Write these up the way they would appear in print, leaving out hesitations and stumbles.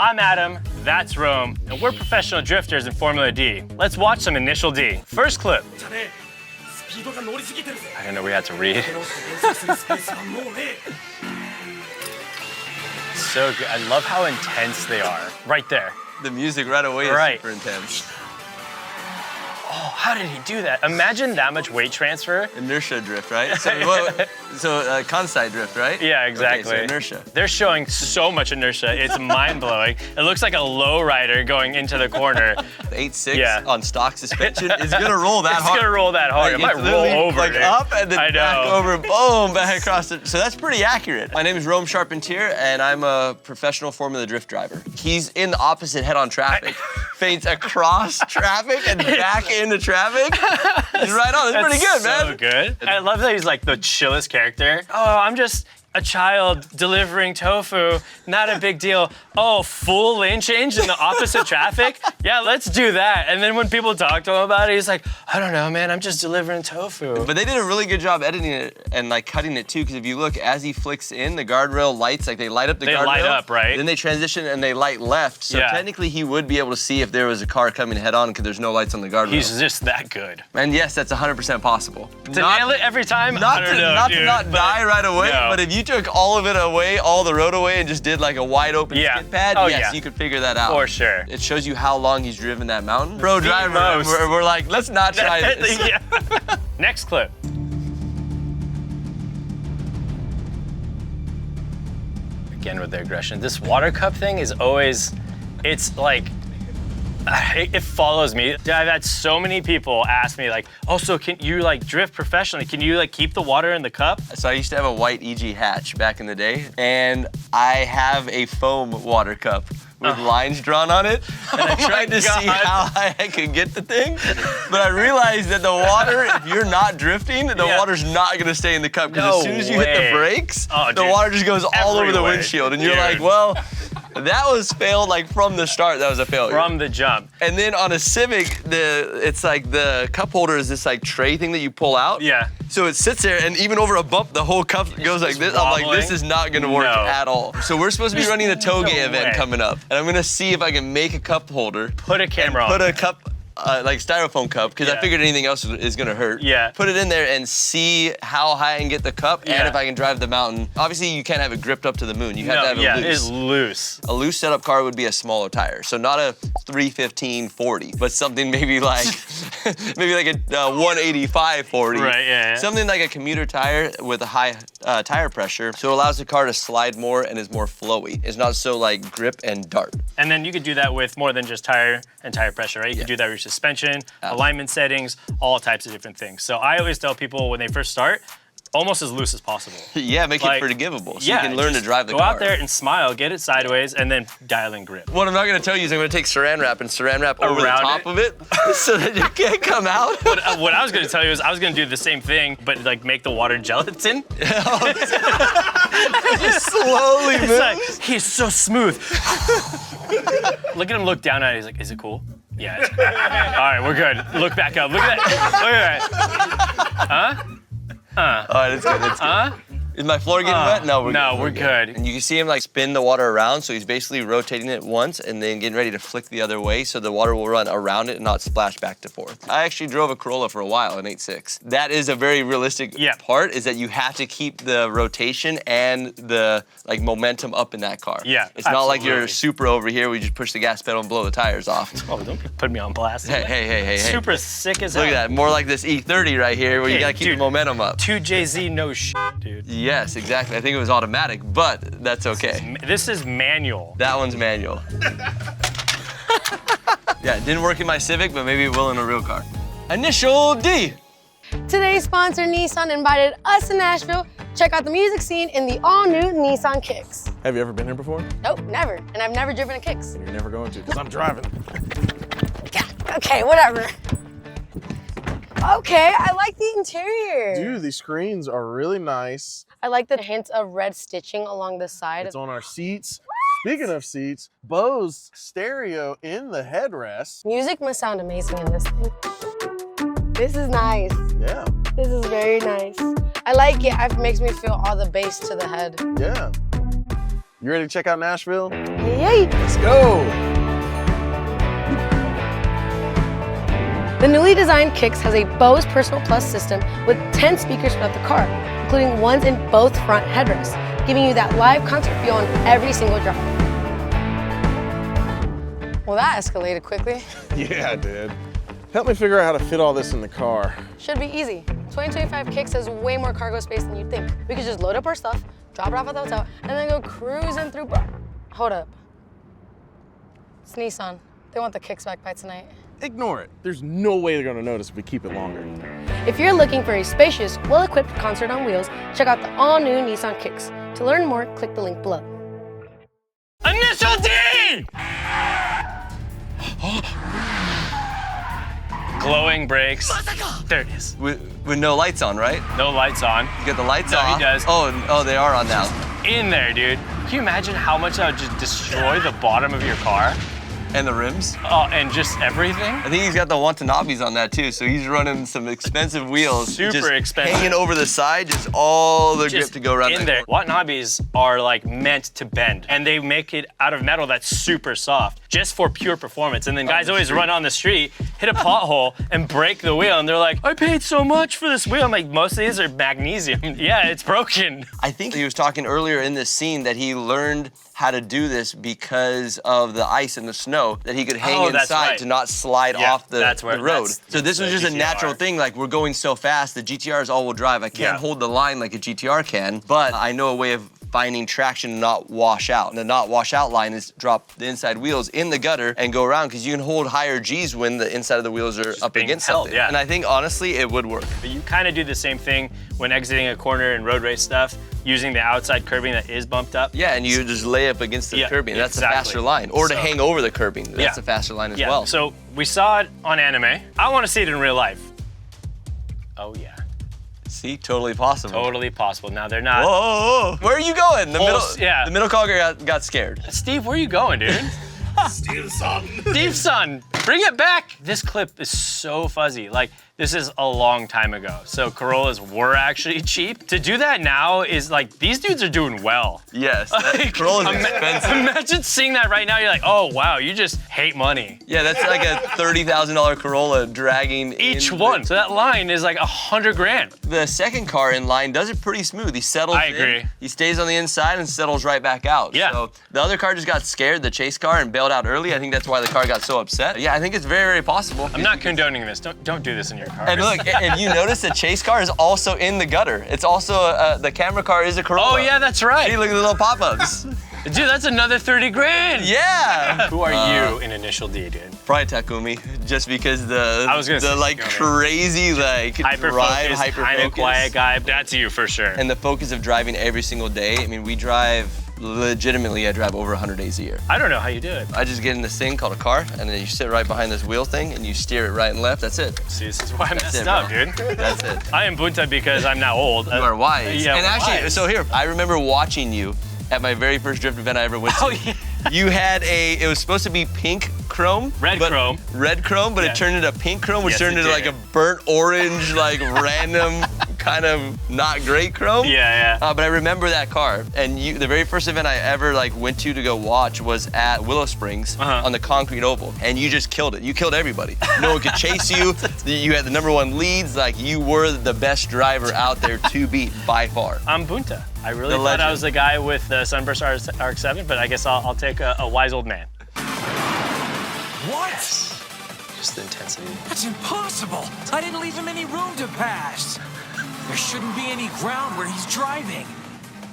I'm Adam, that's Rome, and we're professional drifters in Formula D. Let's watch some Initial D. First clip. I didn't know we had to read. So good. I love how intense they are. Right there. The music right away is super intense. Oh, how did he do that? Imagine that much weight transfer. Inertia drift, right? So, Kansai drift, right? Yeah, exactly. Okay, so inertia. They're showing so much inertia. It's mind-blowing. It looks like a lowrider going into the corner. 8.6 on stock suspension is gonna roll that hard. It's gonna roll that hard. It might roll over. Like up and then back over, boom, back across it. So that's pretty accurate. My name is Rome Charpentier, and I'm a professional Formula Drift driver. He's in the opposite head-on traffic. Fades across traffic and back into traffic. He's right on. It's pretty good, man. So good. I love that he's like the chillest character. Oh, I'm just a child delivering tofu. Not a big deal. Oh, full lane change in the opposite traffic? Yeah, let's do that. And then when people talk to him about it, he's like, I don't know, man, I'm just delivering tofu. But they did a really good job editing it and like cutting it too, because if you look, as he flicks in, the guardrail lights, like they light up the guardrail. They light up, right? Then they transition and they light left. So technically he would be able to see if there was a car coming head on because there's no lights on the guardrail. He's just that good. And yes, that's 100% possible. To nail it every time? Not to not die right away, but if you took all of it away, all the road away, and just did like a wide open skid pad, yes, you could figure that out. For sure. It shows you how long he's driven that mountain. Pro driver, we're like, let's not try this. Next clip. Again with the aggression. This water cup thing is always, it's like, it follows me. I've had so many people ask me like, oh, so can you like drift professionally? Can you like keep the water in the cup? So I used to have a white EG hatch back in the day, and I have a foam water cup with lines drawn on it, and I tried to see how high I could get the thing, but I realized that the water, if you're not drifting, the water's not gonna stay in the cup, because as soon as you hit the brakes, the water just goes all over the windshield, and you're like, well, that was failed, like from the start, that was a failure. From the jump. And then on a Civic, it's like the cup holder is this like tray thing that you pull out. Yeah. So it sits there, and even over a bump, the whole cup goes like this. I'm like, this is not gonna work at all. So we're supposed to be running a Toge event coming up, and I'm gonna see if I can make a cup holder. Put a camera on. Put a cup, like styrofoam cup, because I figured anything else is gonna hurt. Yeah. Put it in there and see how high I can get the cup, and if I can drive the mountain. Obviously, you can't have it gripped up to the moon. You have to have it loose. It is loose. A loose setup car would be a smaller tire, so not a 315/40, but something maybe like maybe like a 185/40. Right. Something like a commuter tire with a high tire pressure, so it allows the car to slide more and is more flowy. It's not so like grip and dart. And then you could do that with more than just tire and tire pressure, right? You could do that with suspension, alignment settings, all types of different things. So I always tell people when they first start, almost as loose as possible. Yeah, make it forgivable so you can learn to drive the car. Go out there and smile, get it sideways, and then dial in grip. What I'm not gonna tell you is I'm gonna take saran wrap and saran wrap over the top of it so that it can't come out. What I was gonna tell you is I was gonna do the same thing, but like make the water gelatin. Just slowly move. Like, he's so smooth. Look at him look down at it, he's like, is it cool? Yeah, it's cool. All right, we're good. Look back up, look at that. Huh? All right, it's good, it's good. Is my floor getting wet? No, we're good. And you can see him like spin the water around, so he's basically rotating it once and then getting ready to flick the other way so the water will run around it and not splash back to forth. I actually drove a Corolla for a while, an 8.6. That is a very realistic part, is that you have to keep the rotation and the like momentum up in that car. Yeah, it's not like your Supra over here where you just push the gas pedal and blow the tires off. Oh, don't put me on blast. Hey. Super sick as hell. Look at that, more like this E30 right here where you gotta keep the momentum up. 2JZ no shit, dude. Yes, exactly. I think it was automatic, but that's okay. This is manual. That one's manual. Yeah, it didn't work in my Civic, but maybe it will in a real car. Initial D. Today's sponsor, Nissan, invited us to Nashville. Check out the music scene in the all-new Nissan Kicks. Have you ever been here before? Nope, never. And I've never driven a Kicks. You're never going to, because I'm driving. Okay, whatever. Okay, I like the interior. Dude, these screens are really nice. I like the hint of red stitching along the side. It's on our seats. Speaking of seats, Bose stereo in the headrest. Music must sound amazing in this thing. This is nice. Yeah. This is very nice. I like it. It makes me feel all the bass to the head. Yeah. You ready to check out Nashville? Yay! Let's go. The newly designed Kicks has a Bose Personal Plus system with 10 speakers throughout the car, including ones in both front headrests, giving you that live concert feel on every single drive. Well, that escalated quickly. Yeah, it did. Help me figure out how to fit all this in the car. Should be easy. 2025 Kicks has way more cargo space than you'd think. We could just load up our stuff, drop it off at the hotel, and then go cruising through. Hold up. It's Nissan. They want the Kicks back by tonight. Ignore it. There's no way they're gonna notice if we keep it longer. If you're looking for a spacious, well-equipped concert on wheels, check out the all-new Nissan Kicks. To learn more, click the link below. Initial D! Glowing brakes. There it is. With no lights on, right? No lights on. You got the lights No, off. he does. Oh, they are on now. In there, dude. Can you imagine how much that would just destroy the bottom of your car? And the rims. Oh, and just everything? I think he's got the Watanabes on that too, so he's running some expensive wheels. Super just expensive. Hanging over the side, just all the grip Just to go around in that there. corner. Watanabes are like meant to bend, and they make it out of metal that's super soft, just for pure performance. And then guys always run on the street, hit a pothole, and break the wheel, and they're like, I paid so much for this wheel. I'm like, most of these are magnesium. Yeah, it's broken. I think he was talking earlier in this scene that he learned how to do this because of the ice and the snow, that he could hang that's inside right. to not slide Yeah, off the that's where- road. that's- So this was that's just the a natural GTR. thing, like we're going so fast, the GTR is all-wheel drive. I can't Yeah. hold the line like a GTR can, but I know a way of finding traction and not wash out. And the not wash out line is drop the inside wheels in the gutter and go around, because you can hold higher G's when the inside of the wheels are up being against held, something. yeah. And I think honestly, it would work. But you kind of do the same thing when exiting a corner in road race stuff, using the outside curbing that is bumped up. Yeah, and you just lay up against the Yeah, curbing. That's exactly. a faster line. Or to So- hang over the curbing. That's Yeah. a faster line as Yeah, well. so we saw it on anime. I want to see it in real life. Oh yeah, See, totally possible. totally possible. Now they're not. Whoa, where are you going? Yeah. The middle car got scared. Steve, where are you going, dude? Steve's son. Steve's son, bring it back. This clip is so fuzzy. Like, this is a long time ago. So Corollas were actually cheap. To do that now is like, these dudes are doing well. Yes, Like, Corolla's expensive. Imagine seeing that right now. You're like, oh wow, you just hate money. Yeah, that's like a $30,000 Corolla dragging Each in one. So that line is like 100 grand. The second car in line does it pretty smooth. He settles I in, agree. He stays on the inside and settles right back out. Yeah. So the other car just got scared, the chase car, and bailed out early. I think that's why the car got so upset. Yeah, I think it's very, very possible. I'm not condoning this. Don't do this in your car. And look, if you notice, the chase car is also in the gutter. It's also, the camera car is a Corolla. Oh yeah, that's right. Hey, look at the little pop-ups. Dude, that's another 30 grand. Yeah. Who are you in Initial D, dude? Probably Takumi, just because I was gonna the say like Takumi. crazy like drive, Hyper-focused, kind hyper-focus. of quiet guy. That's you for sure. And the focus of driving every single day. I mean, we drive legitimately. I drive over 100 days a year. I don't know how you do it. I just get in this thing called a car, and then you sit right behind this wheel thing, and you steer it right and left. That's it. See, this is why I messed it, up, bro. dude. That's it. I am Bunta because I'm now old. You are wise. Yeah, and actually, wise. so here, I remember watching you at my very first drift event I ever went to. Oh yeah. You had it was supposed to be pink chrome. Red chrome. Red chrome, but Yeah. it turned into pink chrome, which Yes, turned it into like did. a burnt orange, like random kind of not great chrome. Yeah, yeah. But I remember that car, and the very first event I ever like went to go watch was at Willow Springs Uh-huh. on the concrete oval, and you just killed it. You killed everybody. No one could chase you. You had the #1 leads. Like you were the best driver out there to beat by far. I'm Bunta. I really The thought legend. I was the guy with the Sunburst RX-7, but I guess I'll take a wise old man. What? Just the intensity. That's impossible. I didn't leave him any room to pass. There shouldn't be any ground where he's driving.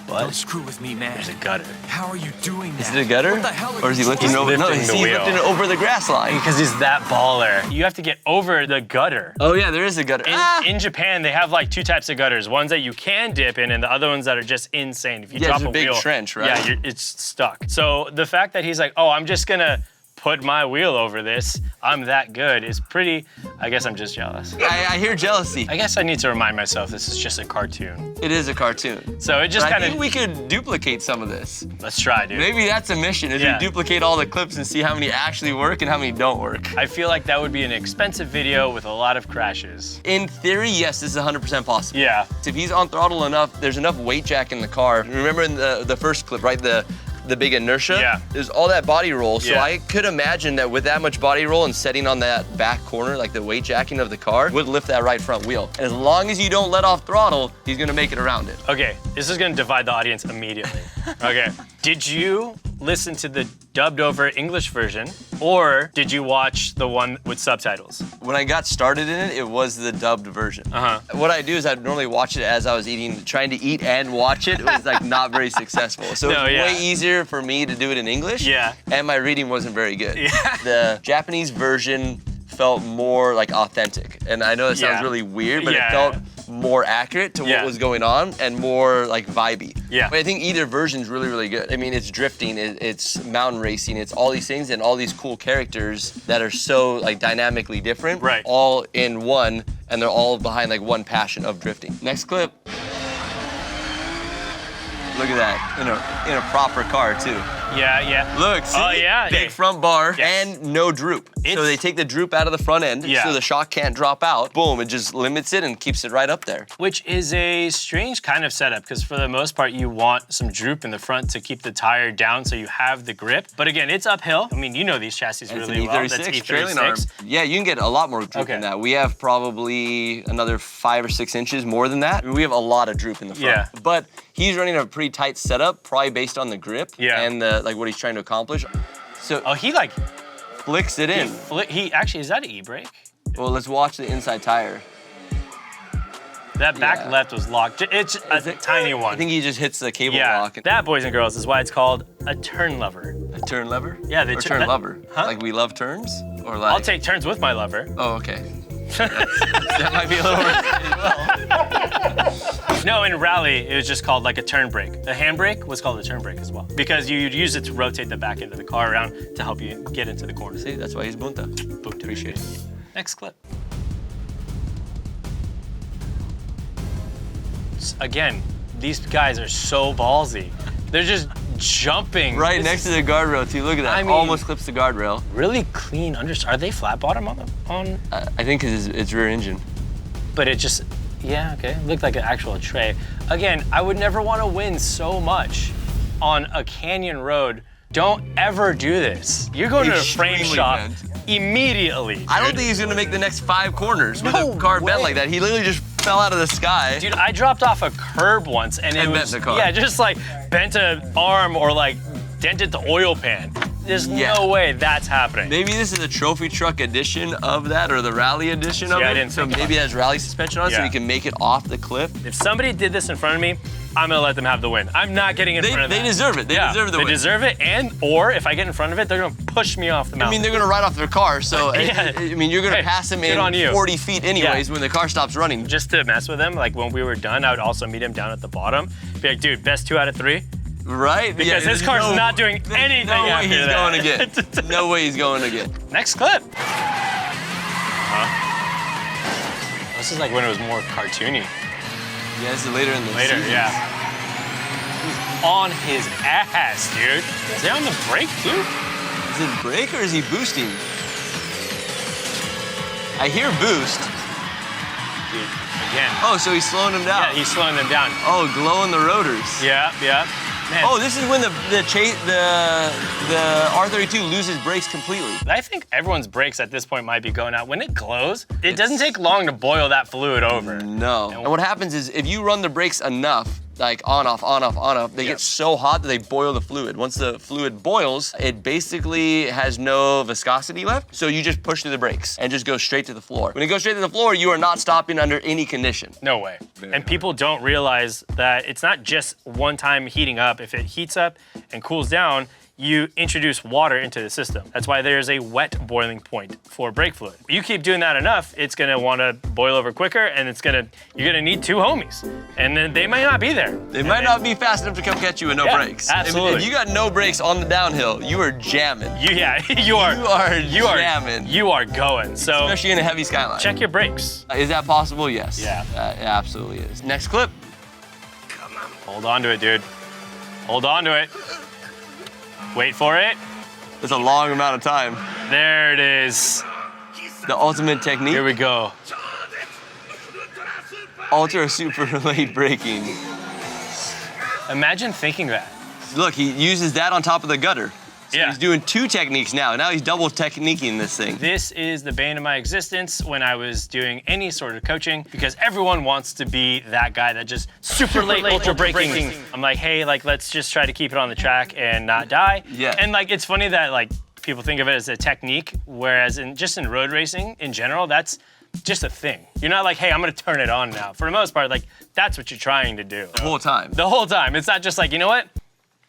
Don't What? screw with me, man. There's a gutter. How are you doing that? Is it a gutter? What the hell are Or is he you lifting doing? over? No, Lifting he's the wheel. lifting it over the grass line. Because he's that baller. You have to get over the gutter. Oh yeah, there is a gutter. In Japan, they have like 2 types of gutters. Ones that you can dip in, and the other ones that are just insane. If you Yeah, drop it's a a big wheel, trench, right? Yeah, it's stuck. So the fact that he's like, oh, I'm just gonna put my wheel over this, I'm that good, is pretty. I guess I'm just jealous. I hear jealousy. I guess I need to remind myself this is just a cartoon. It is a cartoon. So it just But I kind think of. we could duplicate some of this. Let's try, dude. Maybe that's a mission, is Yeah. we duplicate all the clips and see how many actually work and how many don't work. I feel like that would be an expensive video with a lot of crashes. In theory, yes, this is 100% possible. Yeah. If he's on throttle enough, there's enough weight jack in the car. Remember in the first clip, right? the big inertia. Yeah. There's all that body roll. So Yeah. I could imagine that with that much body roll and setting on that back corner, like the weight jacking of the car, would lift that right front wheel. And as long as you don't let off throttle, he's gonna make it around it. Okay, this is gonna divide the audience immediately. Okay, did you listen to the dubbed over English version, or did you watch the one with subtitles? When I got started in it, it was the dubbed version. Uh-huh. What I do is I'd normally watch it as I was eating, trying to eat and watch it. It was like not very successful. So No, it's yeah. way easier for me to do it in English. Yeah. And my reading wasn't very good. Yeah. The Japanese version felt more like authentic. And I know that sounds Yeah. really weird, but Yeah. it felt more accurate to Yeah. what was going on and more like vibey. Yeah. But I think either version's really, really good. I mean, it's drifting, it's mountain racing, it's all these things and all these cool characters that are so like dynamically different. Right. All in one, and they're all behind like one passion of drifting. Next clip. Look at that, in a proper car too. Yeah, yeah. Look, see? Oh, yeah. Big front bar Yes. and no droop. So It's- they take the droop out of the front end Yeah. so the shock can't drop out. Boom, it just limits it and keeps it right up there. Which is a strange kind of setup, because for the most part, you want some droop in the front to keep the tire down so you have the grip. But again, it's uphill. I mean, you know these chassis It's really an well. E36 That's trailing arm. Yeah, you can get a lot more droop Okay. than that. We have probably another 5 or 6 inches more than that. I mean, we have a lot of droop in the front. Yeah. But he's running a pretty tight setup, probably based on the grip Yeah. and the, like what he's trying to accomplish. So Oh, he like, flicks it in. he actually, is that an e-brake? Well, let's watch the inside tire. That back Yeah. left was locked. It's a tiny one. I think he just hits the cable Yeah, lock. that, boys and girls, is why it's called a turn lever. A turn lever? Yeah, they or turn- turn lover. Huh? Like we love turns? Or like I'll take turns with my lever. Oh, okay. That might be a little No, in rally, it was just called like a turn brake. The handbrake was called a turn brake as well, because you'd use it to rotate the back end of the car around to help you get into the corner. See, that's why he's bunta. Appreciate it. Next clip. Again, these guys are so ballsy. They're just jumping. Right This next to is the guardrail too. Look at that. I mean- Almost clips the guardrail. really clean Are they flat bottom on? I think because it's rear engine. But it just, yeah, okay. Looked like an actual tray. Again, I would never want to win so much on a canyon road. Don't ever do this. You're going to a frame Extremely shop bent. immediately. I don't dude. think he's gonna make the next 5 corners with No a car bent way. like that. He literally just fell out of the sky. Dude, I dropped off a curb once and it And bent was, the car. yeah, just like bent an arm or like dented the oil pan. There's Yeah. no way that's happening. Maybe this is a trophy truck edition of that or the rally edition of Yeah, I it. didn't So think maybe it has rally suspension on it so Yeah. he can make it off the cliff. If somebody did this in front of me, I'm gonna let them have the win. I'm not getting in front of They that. deserve it. They deserve the They win. deserve it, or if I get in front of it, they're gonna push me off the I mountain. mean, they're gonna ride off their car, so Yeah. I mean, you're gonna Hey, pass him good on in you. 40 feet anyways when the car stops running. Just to mess with him, like when we were done, I would also meet him down at the bottom. Be like, dude, best 2 out of 3. Right? Because his car's not doing anything No way after he's that. going again. No way he's going again. Next clip. This is like when it was more cartoony. Yeah, this is later in the Later, season. yeah. He's on his ass, dude. Is he on the brake too? Is it brake or is he boosting? I hear boost. Dude, again. Oh, so he's slowing him down. Yeah, he's slowing them down. Oh, glowing the rotors. Yeah, yeah. Man, Oh, this is when the R32 loses brakes completely. I think everyone's brakes at this point might be going out. When it glows, it doesn't take long to boil that fluid over. No. And what happens is if you run the brakes enough, like on, off, on, off, on, off, they Yeah. get so hot that they boil the fluid. Once the fluid boils, it basically has no viscosity left. So you just push through the brakes and just go straight to the floor. When it goes straight to the floor, you are not stopping under any condition. No way. And people don't realize that it's not just one time heating up. If it heats up and cools down, you introduce water into the system. That's why there's a wet boiling point for brake fluid. You keep doing that enough, it's gonna wanna boil over quicker, and you're gonna need 2 homies. And then they might not be there. They might not be fast enough to come catch you with no Yeah, brakes. absolutely. If you got no brakes on the downhill, you are jamming. You are jamming. You are going. So Especially in a heavy Skyline. check your brakes. Is that possible? Yes. Yeah. It absolutely is. Next clip. Hold on to it, dude. Hold on to it. Wait for it. That's a long amount of time. There it is. The ultimate technique. Here we go. Ultra super late braking. Imagine thinking that. Look, he uses that on top of the gutter. So Yeah. he's doing 2 techniques now. Now he's double techniquing this thing. This is the bane of my existence when I was doing any sort of coaching because everyone wants to be that guy that just super late ultra braking. I'm like, hey, like let's just try to keep it on the track and not die. Yeah. And like it's funny that like people think of it as a technique, whereas in road racing in general, that's just a thing. You're not like, hey, I'm gonna turn it on now. For the most part, like that's what you're trying to do. The whole time. The whole time. It's not just like, you know what?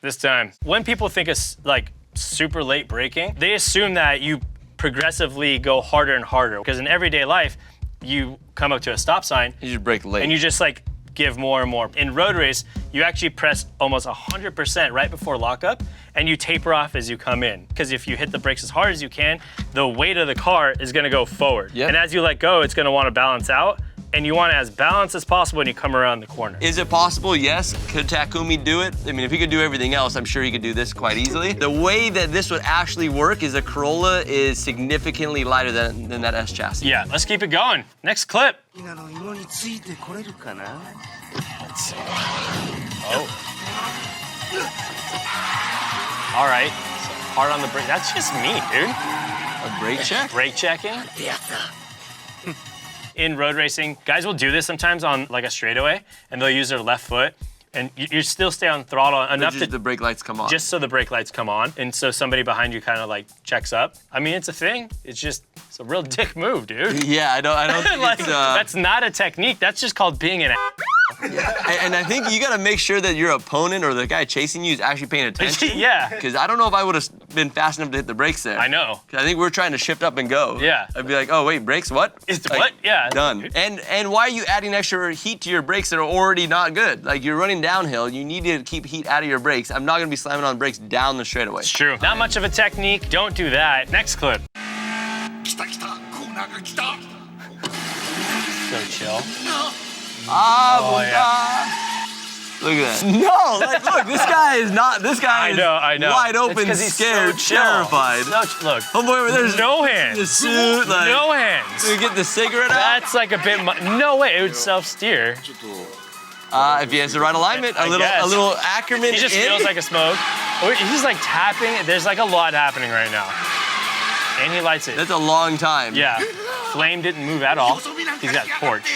This time. When people think of like super late braking, they assume that you progressively go harder and harder. Because in everyday life, you come up to a stop sign You just brake late. and you just like give more and more. In road race, you actually press almost 100% right before lockup and you taper off as you come in. Because if you hit the brakes as hard as you can, the weight of the car is gonna go forward. Yep. And as you let go, it's gonna wanna balance out. And you want it as balanced as possible when you come around the corner. Is it possible? Yes. Could Takumi do it? I mean, if he could do everything else, I'm sure he could do this quite easily. The way that this would actually work is a Corolla is significantly lighter than that S chassis. Yeah, let's keep it going. Next clip. Oh. All right, so hard on the brake. That's just me, dude. A brake check? Brake checking. In road racing, guys will do this sometimes on like a straightaway, and they'll use their left foot, and you still stay on throttle enough Just the brake lights come on. just so the brake lights come on, and so somebody behind you kind of like checks up. I mean, it's a thing. It's a real dick move, dude. Yeah, I don't think Like, it's, that's not a technique. That's just called being an and I think you gotta make sure that your opponent or the guy chasing you is actually paying attention. Yeah, Because I don't know if I would have been fast enough to hit the brakes there. I know. 'Cause I think we're trying to shift up and go. Yeah. I'd be like, oh wait, brakes, what? What? Yeah. Done. And why are you adding extra heat to your brakes that are already not good? Like you're running downhill, you need to keep heat out of your brakes. I'm not gonna be slamming on brakes down the straightaway. It's true. Not much of a technique. Don't do that. Next clip. So chill. Oh yeah. Look at that. No, like look, this guy is I know. wide It's open, 'cause he's scared, so chill. terrified. Look. Homeboy over there's No the hands. suit, like No hands. we get the cigarette out. That's like a bit no way. It would self-steer. If he has the right alignment, a guess. little Ackerman He just in. feels like a smoke. Or he's like tapping. There's like a lot happening right now. And he lights it. That's a long time. Yeah. Flame didn't move at all. He's got torch.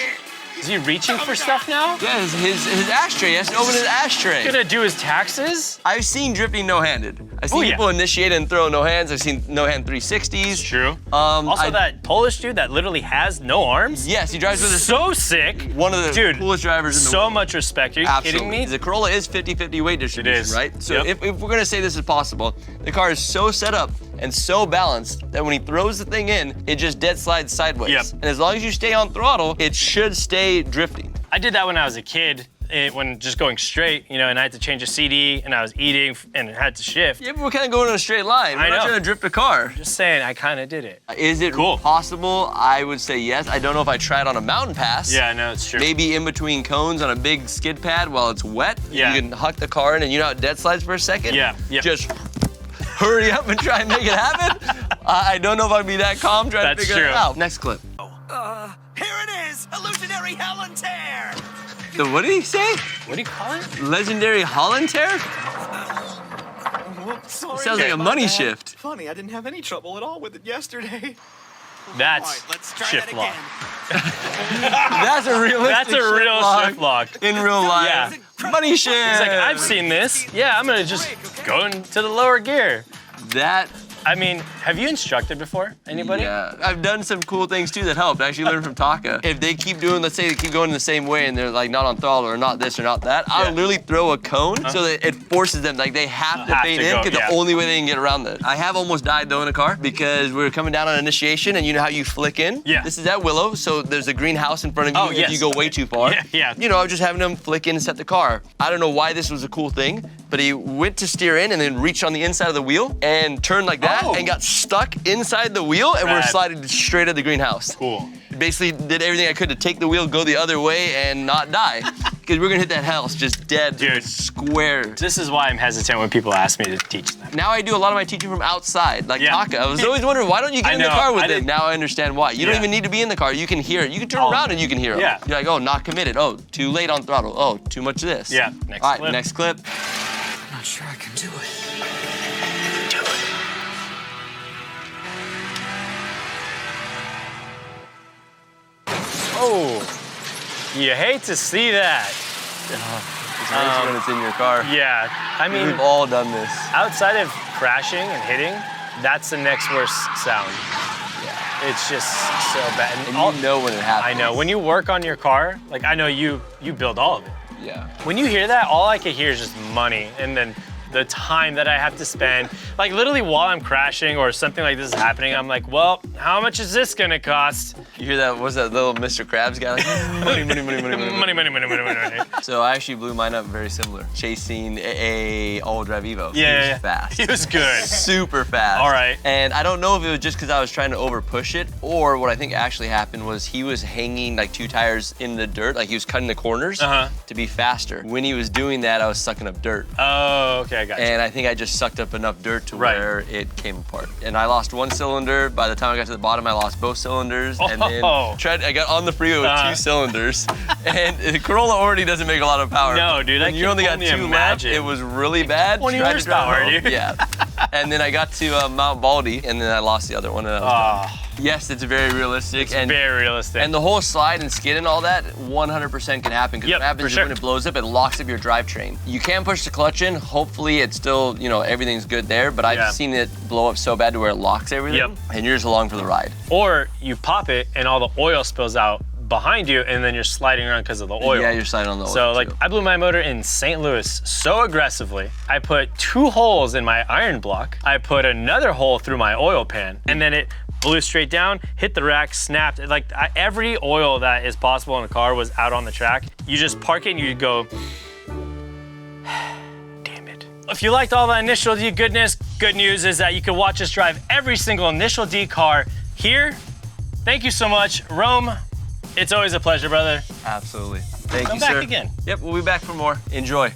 Is he reaching for stuff now? Yeah, his ashtray. He has to open his ashtray. Gonna do his taxes? I've seen drifting no-handed. I've seen Oh, yeah. people initiate and throw no hands. I've seen no-hand 360s. True. Also, I- that Polish dude that literally has no arms. Yes, he drives with his So sick. one of the Dude, coolest drivers in the So world. much respect. Are you Absolutely. kidding me? The Corolla is 50-50 weight distribution, is. right? So Yep. if we're gonna say this is possible, the car is so set up and so balanced that when he throws the thing in, it just dead slides sideways. Yep. And as long as you stay on throttle, it should stay drifting. I did that when I was a kid, when just going straight, you know, and I had to change a CD, and I was eating, and it had to shift. Yeah, but we're kind of going in a straight line. We're I not know. trying to drift a car. Just saying, I kind of did it. Is it Cool. possible? I would say yes. I don't know if I tried on a mountain pass. Yeah, I know, it's true. Maybe in between cones on a big skid pad while it's wet. Yeah. You can huck the car in and you know how it dead slides for a second? Yeah, yeah. Just hurry up and try and make it happen. I don't know if I'd be that calm trying That's to figure it true. out. Next clip. Here it is! Illusionary Helen Tear! So what did he say? What do you call it? Legendary Holland Tear? Sorry. Sounds like a money shift. Funny, I didn't have any trouble at all with it yesterday. That's Alright, let's try shift that lock. again. That's a realistic That's a real shift lock. in real life. Yeah. Money shift. He's like, I've seen this. Yeah, I'm gonna just go into the lower gear. that. I mean, have you instructed before? Anybody? Yeah, I've done some cool things too that helped. I actually learned from Taka. If they keep doing, let's say they keep going the same way and they're like not on throttle or not this or not that, I'll literally throw a cone so that it forces them, like they have to Have fade to in go, because yeah. the only way they can get around that. I have almost died though in a car because we were coming down on initiation and you know how you flick in? Yeah. This is at Willow, so there's a green house in front of you Oh, if yes. you go way too far. Yeah. You know, I was just having him flick in and set the car. I don't know why this was a cool thing, but he went to steer in and then reached on the inside of the wheel and turned like that Oh. and got stuck inside the wheel and we're Rad. sliding straight at the greenhouse. Cool. Basically did everything I could to take the wheel, go the other way and not die. Because we're gonna hit that house just dead Dude. square. This is why I'm hesitant when people ask me to teach them. Now I do a lot of my teaching from outside, like Yeah. Taka. I was always wondering, why don't you get I in the know, car with I it? didn't- Now I understand why. You don't Yeah. even need to be in the car. You can hear it. You can turn Oh. around and you can hear it. Yeah. You're like, oh, not committed. Oh, too late on throttle. Oh, too much of this. Yeah, next All right, clip. next clip. Not sure I Oh, you hate to see that. It's nice when it's in your car. Yeah, I mean, We've all done this. outside of crashing and hitting, that's the next worst sound. Yeah. It's just so bad. And all- you know when it happens. I know, when you work on your car, like I know you build all of it. Yeah. When you hear that, all I can hear is just money and then the time that I have to spend. Like literally while I'm crashing or something like this is happening, I'm like, well, how much is this gonna cost? You hear that? What's that little Mr. Krabs guy? Like, money, money, money, money, money. Money. So I actually blew mine up very similar. Chasing a all-wheel drive Evo. Yeah, He was fast. He was good. Super fast. All right. And I don't know if it was just because I was trying to over push it, or what I think actually happened was he was hanging like 2 tires in the dirt, like he was cutting the corners to be faster. When he was doing that, I was sucking up dirt. Oh, okay, I got you. And I think I just sucked up enough dirt to Right. where it came apart. And I lost 1 cylinder. By the time I got to the bottom, I lost both cylinders. And then I got on the freeway with 2 cylinders. And the Corolla already doesn't make a lot of power. No, dude, I When you can only got only 2 left, imagine. it was really bad. 20 Tried to drive horsepower, home. dude. Yeah. And then I got to Mount Baldy, and then I lost the other one. And I was done. Yes, it's very realistic. It's very realistic. And the whole slide and skid and all that, 100% can happen. Because Yep, what happens for is sure. when it blows up, it locks up your drivetrain. You can push the clutch in. Hopefully, it's still, everything's good there. But I've Yeah. seen it blow up so bad to where it locks everything. Yep. And you're just along for the ride. Or you pop it and all the oil spills out behind you and then you're sliding around because of the oil. Yeah, you're sliding on the oil. So like too. I blew my motor in St. Louis so aggressively. I put 2 holes in my iron block. I put another hole through my oil pan and then it blew straight down, hit the rack, snapped. Like every oil that is possible in a car was out on the track. You just park it and you go, damn it. If you liked all the Initial D goodness, good news is that you can watch us drive every single Initial D car here. Thank you so much, Rome. It's always a pleasure, brother. Absolutely. Thank Come you, back sir. again. Yep, we'll be back for more. Enjoy.